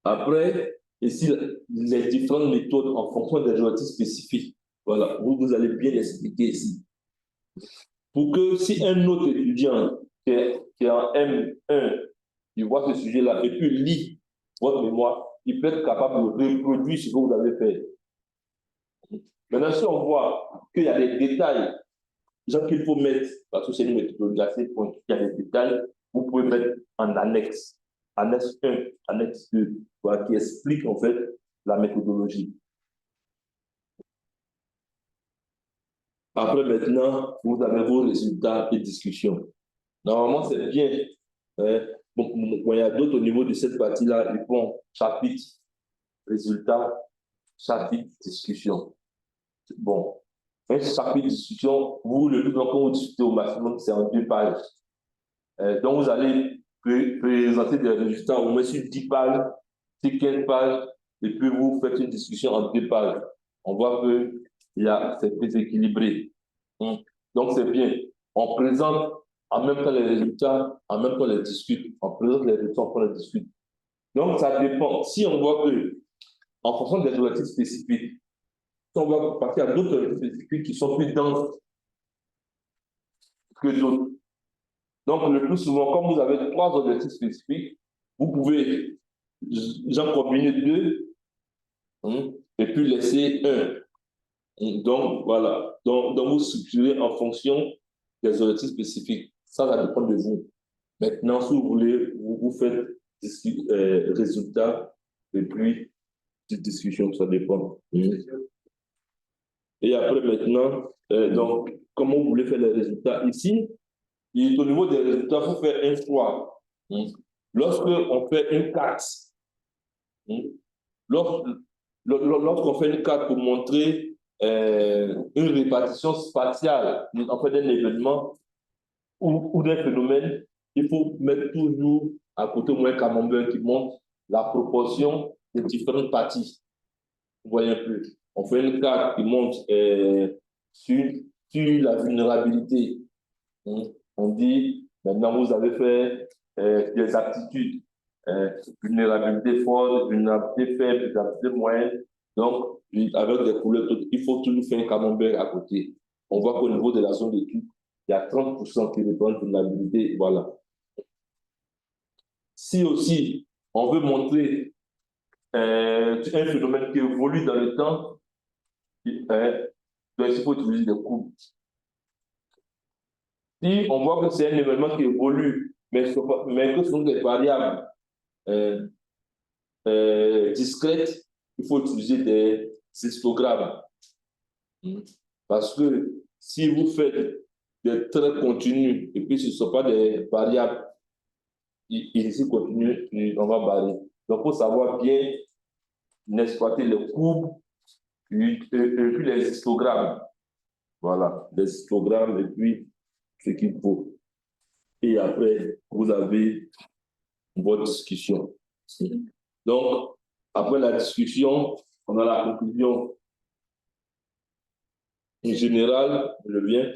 Après, ici, les différentes méthodes en fonction des objectifs spécifiques. Voilà. Vous allez bien expliquer ici. Pour que si un autre étudiant qui est en M1, il voit ce sujet-là et puis lit votre mémoire, il peut être capable de reproduire ce que vous avez fait. Maintenant, si on voit qu'il y a des détails, genre qu'il faut mettre, parce que c'est une méthodologie assez pointue, il y a des détails, vous pouvez mettre en annexe, annexe 1, annexe 2, voilà, qui explique en fait la méthodologie. Après, maintenant, vous avez vos résultats et discussions. Normalement, c'est bien. Bon, il y a d'autres au niveau de cette partie-là, ils font chapitre, résultat, chapitre, discussion. Bon, un chapitre, discussion, vous, le plus long, quand vous discutez au maximum, c'est en 2 pages. Donc, vous allez présenter des résultats au moins sur 10 pages, sur 15 pages, et puis vous faites une discussion en 2 pages. On voit que c'est plus équilibré. Donc, c'est bien. On présente en même temps les résultats, en même temps les discute. On présente les résultats, on les discute. Donc, ça dépend. Si on voit que, en fonction des objectifs spécifiques, si on va partir à d'autres objectifs spécifiques qui sont plus denses que d'autres. Donc, le plus souvent, comme vous avez 3 objectifs spécifiques, vous pouvez en combiner 2 et puis laisser 1. Donc, voilà. Donc, vous structurez en fonction des objectifs spécifiques. Ça dépend de vous. Maintenant, si vous voulez, vous faites résultats et puis discussion, ça dépend. Et après, maintenant, donc, comment vous voulez faire les résultats? Ici, au niveau des résultats, il faut faire un choix. Lorsqu'on fait une carte, lorsqu'on fait une carte pour montrer une répartition spatiale en fait, d'un événement ou d'un phénomène, il faut mettre toujours à côté au moins un camembert qui montre la proportion des différentes parties. Vous voyez un peu. On fait une carte qui montre sur la vulnérabilité. On dit, maintenant vous avez fait des aptitudes. Vulnérabilité forte, vulnérabilité faible, vulnérabilité moyenne. Donc, avec des couleurs, il faut toujours faire un camembert à côté. On voit qu'au niveau de la zone d'étude, il y a 30% qui répondent vulnérabilité. Voilà. Si aussi on veut montrer un phénomène qui évolue dans le temps, donc il faut utiliser des courbes. Si on voit que c'est un événement qui évolue, mais que ce sont des variables discrètes, il faut utiliser des histogrammes. Parce que si vous faites des traits continus et puis ce ne sont pas des variables ici continues, on va barrer. Donc, il faut savoir bien exploiter les courbes et puis les histogrammes. Voilà, les histogrammes et puis ce qu'il faut. Et après, vous avez votre discussion. Donc, après la discussion, on a la conclusion générale, je viens.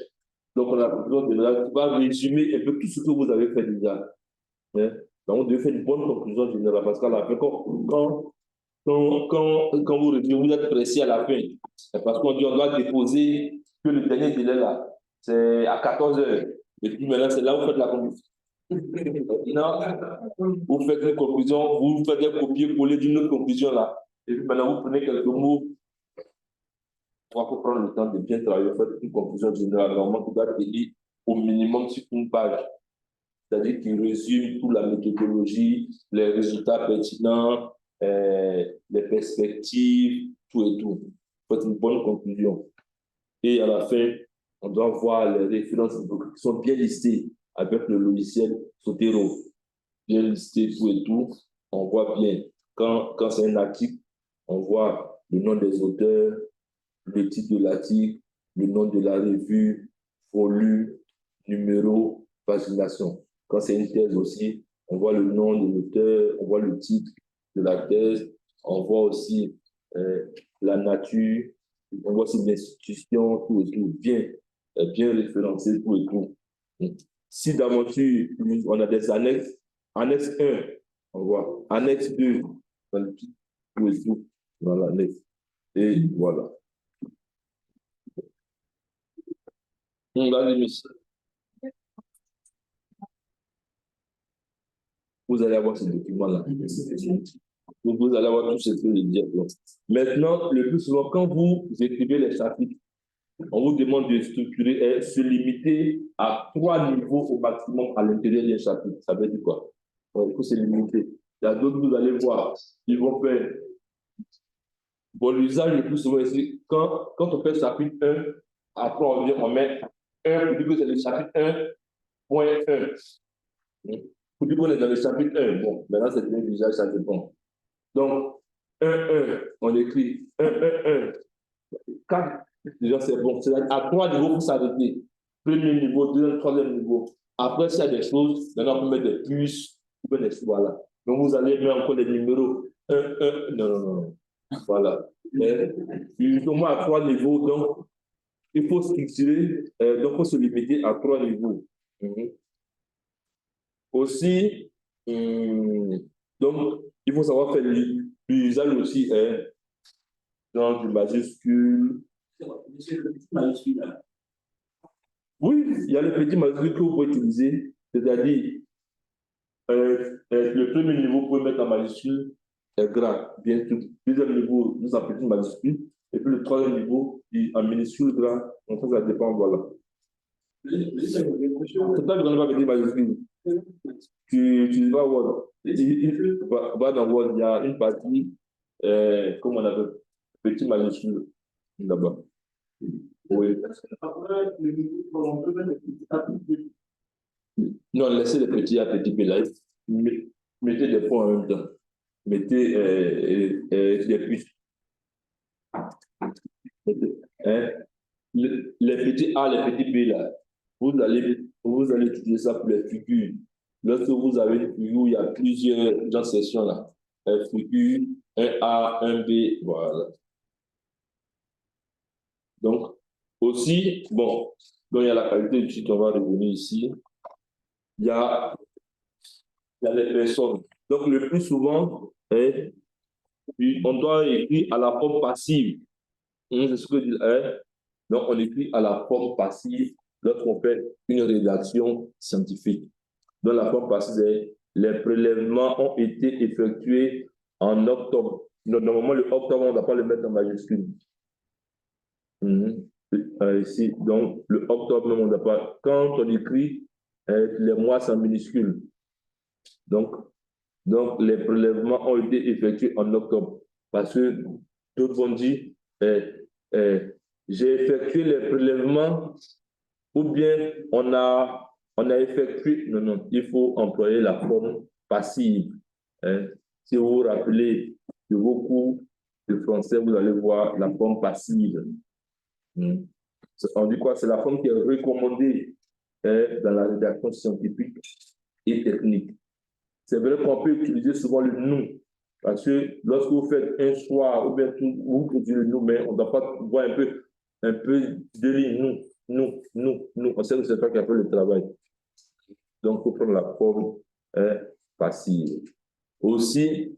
Donc, on a la conclusion générale qui va résumer un peu tout ce que vous avez fait déjà. Donc, vous devez faire une bonne conclusion générale parce qu'à la fin, quand vous résumez, vous êtes pressé à la fin. C'est parce qu'on dit on doit déposer que le dernier délai là, c'est à 14 heures. Et puis maintenant, c'est là où vous faites la conclusion. Non, vous faites une conclusion, vous faites un copier-coller d'une autre conclusion là. Et puis maintenant, vous prenez quelques mots. Il faut prendre le temps de bien travailler, faire une conclusion générale. Normalement, vous doit tenir au minimum sur une page. c'est-à-dire qui résume toute la méthodologie, les résultats pertinents, les perspectives, tout et tout. Il faut une bonne conclusion. Et à la fin, on doit voir les références qui sont bien listées avec le logiciel Sotero. Bien listé tout et tout. On voit bien. Quand c'est un article, on voit le nom des auteurs, le titre de l'article, le nom de la revue, volume, numéro, pagination. Quand c'est une thèse aussi, on voit le nom de l'auteur, on voit le titre de la thèse, on voit aussi la nature, on voit aussi l'institution, tout et tout, bien référencé, tout et tout. Si d'aventure, on a des annexes, annexe 1, on voit, annexe 2, tout et tout, dans l'annexe. Et voilà. Vous allez avoir ce document-là. Vous allez avoir tout ce que je dis. Maintenant, le plus souvent, quand vous écrivez les chapitres, on vous demande de structurer et se limiter à 3 niveaux au maximum à l'intérieur d'un chapitre. Ça veut dire quoi? Il faut se limiter. Il y a d'autres, vous allez voir, ils vont faire. Bon, l'usage le plus souvent, c'est quand on fait le chapitre 1, après on met 1 pour dire que c'est le chapitre 1.1. Pour dire qu'on est dans le chapitre 1, bon, maintenant c'est un usage, ça dépend. Donc, 1.1, on écrit 1.1.1. 4, déjà c'est bon. À 3 niveaux pour s'arrêter. Premier niveau, deuxième, troisième niveau. Après, s'il y a des choses, maintenant on peut mettre des puces, ou bien des voilà. Donc vous allez mettre encore des numéros 1, 1, non. Voilà. Au moins à 3 niveaux, donc il faut structurer, donc il faut se limiter à 3 niveaux. Aussi, donc il faut savoir faire l'usage aussi dans du majuscule. Oui, il y a le petit majuscule que vous pouvez utiliser, c'est-à-dire le premier niveau, vous pouvez mettre en majuscule grand, bien sûr. Deuxième niveau, nous en petit majuscule. Et puis le troisième niveau, en minuscule grand. Donc ça dépend, voilà. C'est toi qui n'as pas petit majuscule. Tu vas voir. Va dans Word, il y a une partie, comme on appelle, petit majuscule là-bas. Oui. Non, laissez les petits à petits pélages. Mettez des points en même temps. Mettez des puces. Les petits A, les petits B, là, vous allez utiliser ça pour les figures. Lorsque vous avez une figure, il y a plusieurs sections là. Figure, un A, un B, voilà. Donc, aussi, bon, donc il y a la qualité du titre, on va revenir ici. Il y a les personnes. Donc, le plus souvent, on doit écrire à la forme passive. C'est ce que je dis. Donc, on écrit à la forme passive lorsqu'on fait une rédaction scientifique. Donc, la forme passive, c'est les prélèvements ont été effectués en octobre. Normalement, le octobre, on ne doit pas le mettre en majuscule. Ici, donc, le octobre, on ne doit pas. Quand on écrit, les mois, c'est en minuscule. Donc, les prélèvements ont été effectués en octobre. Parce que d'autres vont dire, j'ai effectué les prélèvements ou bien on a effectué. Non, il faut employer la forme passive. Si vous vous rappelez de vos cours de français, vous allez voir la forme passive. On dit quoi? C'est la forme qui est recommandée dans la rédaction scientifique et technique. C'est vrai qu'on peut utiliser souvent le nous, parce que lorsque vous faites un choix, ou bien tout, vous utilisez le nous, mais on ne doit pas voir un peu de ligne, nous. On sait que c'est toi qui as fait le travail. Donc, il faut prendre la forme passive. Aussi,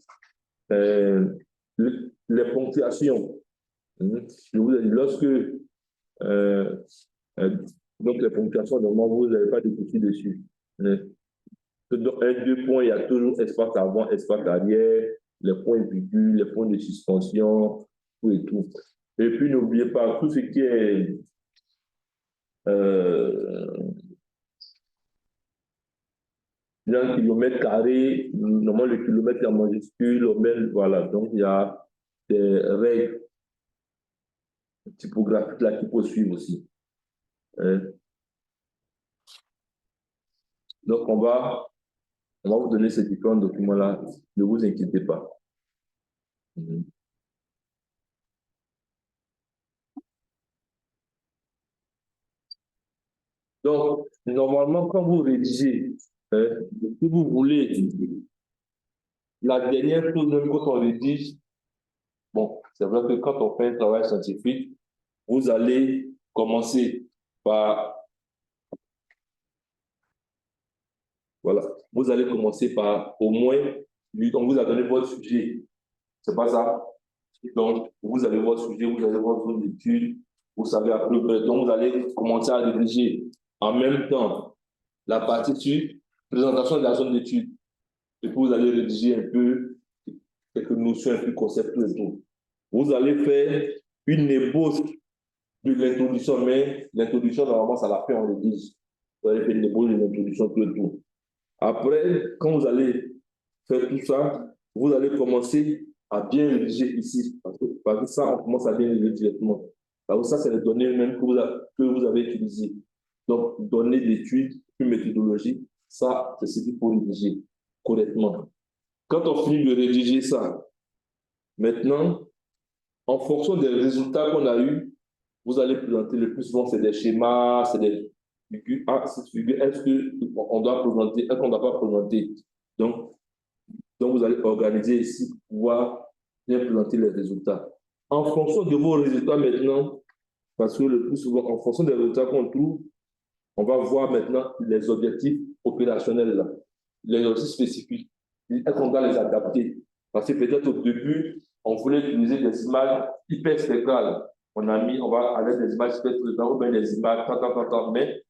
les ponctuations. Je vous ai dit, lorsque donc les ponctuations, normalement, vous n'avez pas de petits dessus. Donc, 2 points, il y a toujours espace avant, espace arrière, les points virgules, les points de suspension, tout et tout. Et puis, n'oubliez pas, tout ce qui est un kilomètre carré, normalement le kilomètre est en majuscule, voilà. Donc il y a des règles typographiques là qu'il faut suivre aussi. Donc on va vous donner ces différents documents-là, ne vous inquiétez pas. Donc, normalement, quand vous rédigez, si vous voulez, la dernière chose, même quand on rédige, bon, c'est vrai que quand on fait un travail scientifique, vous allez commencer par, voilà, vous allez commencer par au moins, on vous a donné votre sujet, c'est pas ça? Donc, vous avez votre sujet, vous avez votre zone d'étude, vous savez à peu près, donc vous allez commencer à rédiger en même temps la partie sur présentation de la zone d'étude. Et puis vous allez rédiger un peu quelques notions, un peu concepts et tout. Vous allez faire une ébauche de l'introduction, mais l'introduction, normalement, ça la fait en rédige. Vous allez faire une ébauche de l'introduction, tout et tout. Après, quand vous allez faire tout ça, vous allez commencer à bien rédiger ici. Parce que ça, on commence à bien rédiger directement. Parce que ça, c'est les données même que vous avez utilisées. Donc, données d'études, une méthodologie, ça, c'est ce qu'il faut rédiger correctement. Quand on finit de rédiger ça, maintenant, en fonction des résultats qu'on a eus, vous allez présenter le plus souvent, c'est des schémas, c'est des figures. Ah, cette figure, est-ce qu'on doit présenter, est-ce qu'on ne doit pas présenter? Donc, vous allez organiser ici pour pouvoir bien présenter les résultats. En fonction de vos résultats maintenant, parce que le plus souvent, en fonction des résultats qu'on trouve, on va voir maintenant les objectifs opérationnels, là, les objectifs spécifiques. Est-ce qu'on doit les adapter? Parce que peut-être au début, on voulait utiliser des images hyper spectrales. On va avec des images spectrales ou bien des images, mais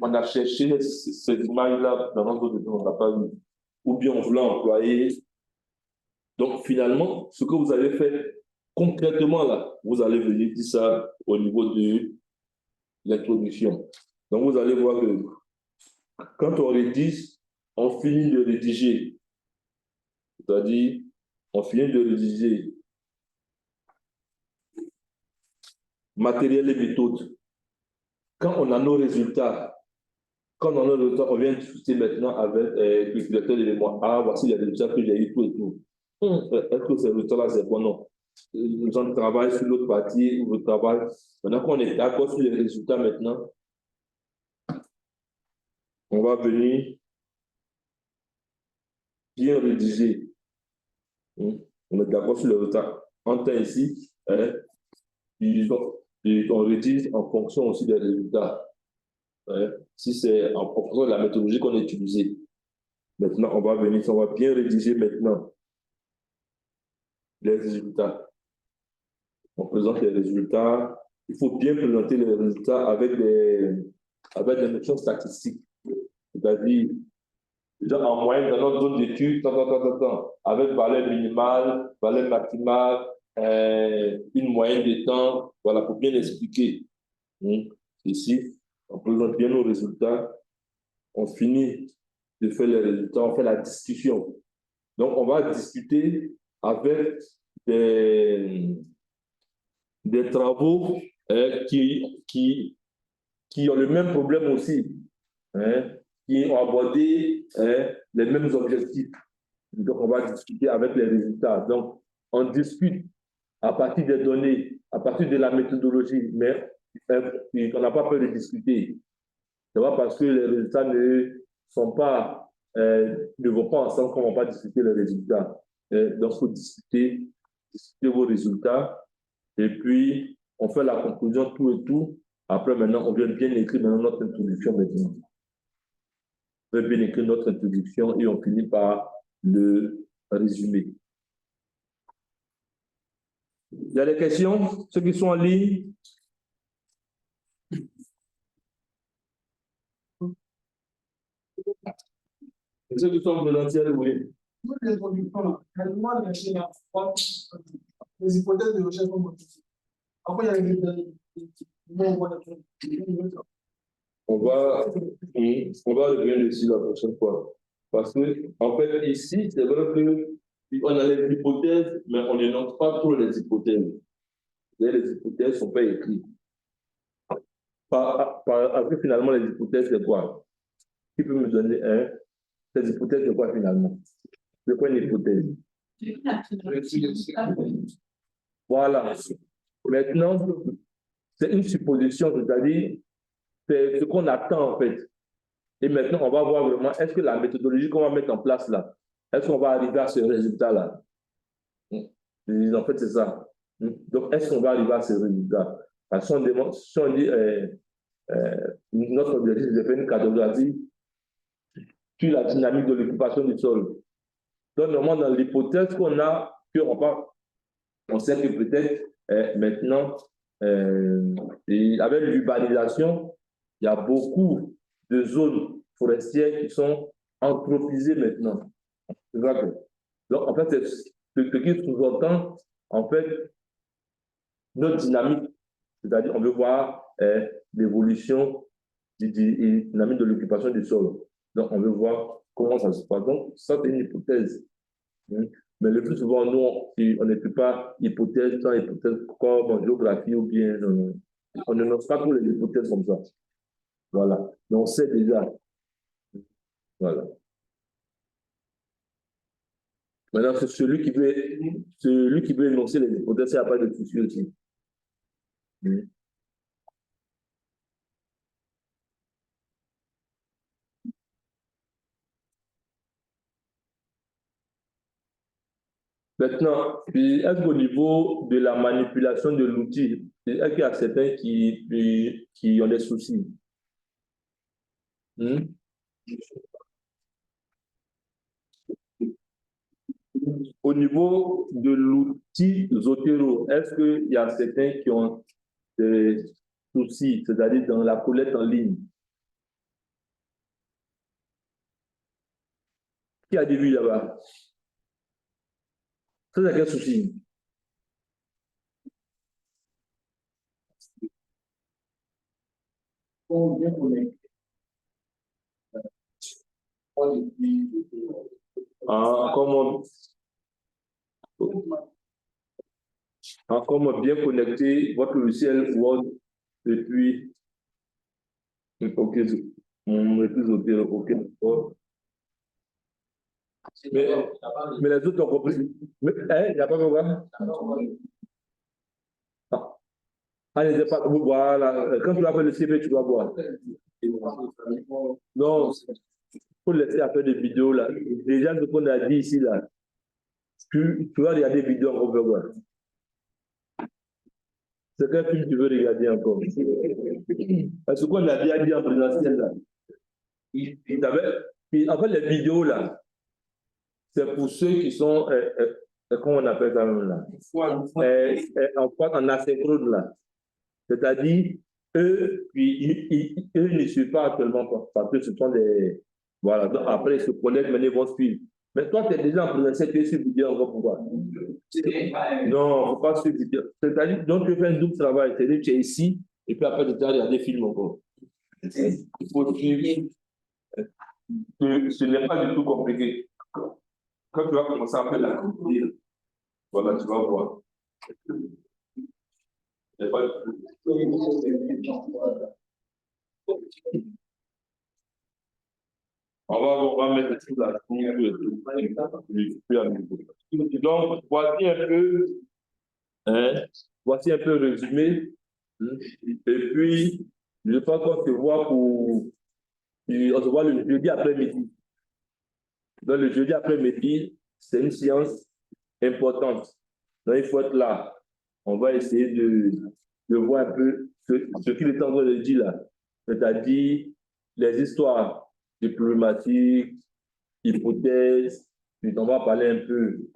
on a cherché ces images-là dans notre domaine, on n'a pas vu. Ou bien on voulait employer. Donc finalement, ce que vous avez fait concrètement là, vous allez venir dire ça au niveau de l'introduction. Donc vous allez voir que quand on rédige, on finit de rédiger. C'est-à-dire, on finit de rédiger matériel et méthode. Quand on a nos résultats, on vient discuter maintenant avec le directeur de mémoire. Ah, voici les résultats que j'ai eu, tout et tout. Est-ce que ces résultats-là, c'est bon? Non. Nous on travaille sur l'autre partie ou le travail. Maintenant qu'on est d'accord sur les résultats maintenant, on va venir bien rédiger. On est d'accord sur le résultat. En temps ici, on rédige en fonction aussi des résultats. Si c'est en fonction de la méthodologie qu'on a utilisée. Maintenant, on va bien rédiger maintenant les résultats. On présente les résultats. Il faut bien présenter les résultats avec des notions statistiques. C'est-à-dire, en moyenne, dans notre zone d'études, avec valeur minimale, valeur maximale, une moyenne de temps, voilà, pour bien expliquer. Ici, on présente bien nos résultats, on finit de faire les résultats, on fait la discussion. Donc, on va discuter avec des travaux qui ont le même problème aussi, qui ont abordé les mêmes objectifs. Donc, on va discuter avec les résultats. Donc, on discute à partir des données, à partir de la méthodologie, mais on n'a pas peur de discuter. C'est pas parce que les résultats ne vont pas ensemble qu'on ne va pas discuter les résultats. Donc, il faut discuter vos résultats, et puis on fait la conclusion, tout et tout. Après, maintenant, on vient bien écrire notre introduction maintenant. On vient bien écrire notre introduction et on finit par le résumé. Il y a des questions? Ceux qui sont en ligne? Ceux qui sont volontaires, oui. Les hypothèses de recherche sont modifiées. Après, il y a on va revenir dessus la prochaine fois. Parce que, en fait, ici, c'est vrai qu'on a les hypothèses, mais on ne note pas trop les hypothèses. Les hypothèses ne sont pas écrites. Après, finalement, les hypothèses, c'est quoi? Qui peut me donner un? Les hypothèses, c'est quoi finalement? C'est quoi une hypothèse? Voilà. Maintenant, c'est une supposition, c'est-à-dire, c'est ce qu'on attend en fait. Et maintenant, on va voir vraiment, est-ce que la méthodologie qu'on va mettre en place là, est-ce qu'on va arriver à ce résultat-là? En fait, c'est ça. Donc, est-ce qu'on va arriver à ce résultat? Parce qu'on demande, si on dit, notre objectif, c'est de faire une cartographie sur la dynamique de l'occupation du sol. Donc, normalement, dans l'hypothèse qu'on a, on sait que peut-être maintenant, avec l'urbanisation, il y a beaucoup de zones forestières qui sont anthropisées maintenant. C'est vrai que, donc, en fait, c'est ce qui sous-entend, en fait, notre dynamique, c'est-à-dire on veut voir l'évolution dynamique de l'occupation du sol. Donc, on veut voir comment ça se passe. Donc, ça, c'est une hypothèse. Mais le plus souvent, nous, on n'écrit pas hypothèse, sans hypothèse comme en géographie ou bien. On ne note pas tous les hypothèses comme ça. Voilà. Mais on sait déjà. Voilà. Maintenant, c'est celui qui veut énoncer les hypothèses, il n'y a pas de souci aussi. Maintenant, est-ce qu'au niveau de la manipulation de l'outil, est-ce qu'il y a certains qui ont des soucis? Au niveau de l'outil Zotero, est-ce qu'il y a certains qui ont des soucis, c'est-à-dire dans la collecte en ligne? Qui a des vues là-bas? Ça, c'est quel souci? Comment bien connecter votre logiciel Word depuis OK, Zotero, OK, d'accord. Mais les autres ont compris. Il n'y a pas de problème. Voilà. Quand tu as fait le CV, tu dois voir. Non, il faut laisser à faire des vidéos là. Déjà, ce qu'on a dit ici là, tu vas regarder des vidéos en voir. C'est quel film tu veux regarder encore? Parce que qu'on a bien dit en présentiel là. En fait, les vidéos là, c'est pour ceux qui sont, comment on appelle ça même là? En asynchrone là. C'est-à-dire, eux ne suivent pas actuellement parce que ce sont des. Voilà, donc après, ils se connectent, mais ils vont suivre. Mais toi, tu es déjà en présentiel, tu es sur vidéo encore pourquoi? Non, il ne faut pas suivre vidéo. C'est-à-dire, donc tu fais un double travail. C'est-à-dire, tu es ici, et puis après, tu as regardé des films encore. Il faut suivre. Ce n'est pas du tout compliqué. Quand tu vas commencer à faire la compétition, voilà, tu vas voir. On va mettre tout là. Donc, voici un peu le résumé. Et puis, je pense qu'on se voit on se voit le jeudi après-midi. Donc, le jeudi après-midi, c'est une séance importante. Donc, il faut être là. On va essayer de voir un peu ce qu'il est en train de dire là. C'est-à-dire les histoires de problématiques, hypothèses, puis on va parler un peu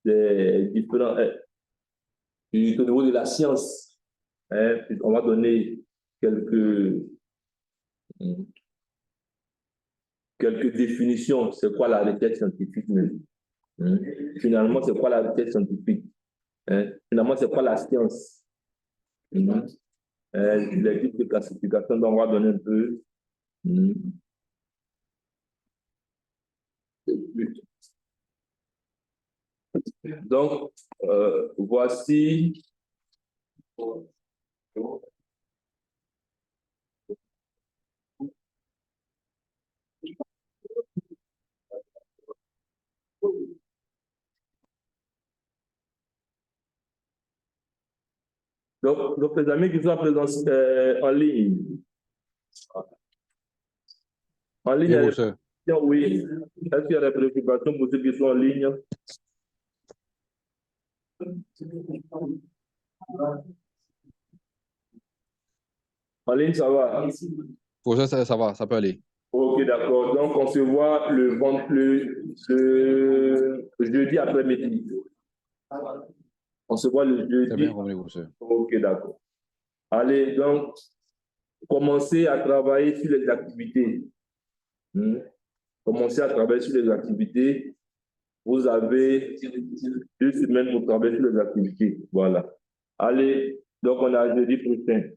des différents, au niveau de la science. Puis on va donner quelques définitions. C'est quoi la recherche scientifique? Finalement, c'est quoi la recherche scientifique? Finalement, c'est quoi la science? Les types de classification, donc on va donner un peu. Donc, voici. Donc, les amis qui sont présents en ligne. En ligne, il y a des questions, oui. Est-ce qu'il y a des préoccupations pour ceux qui sont en ligne? En ligne, ça va? Pour ça va, ça peut aller. Ok, d'accord. Donc, on se voit le jeudi après-midi. On se voit le jeudi. C'est bien compris, monsieur. Ok, d'accord. Allez, donc, commencez à travailler sur les activités. Commencez à travailler sur les activités. Vous avez 2 semaines pour travailler sur les activités. Voilà. Allez, donc on a jeudi prochain.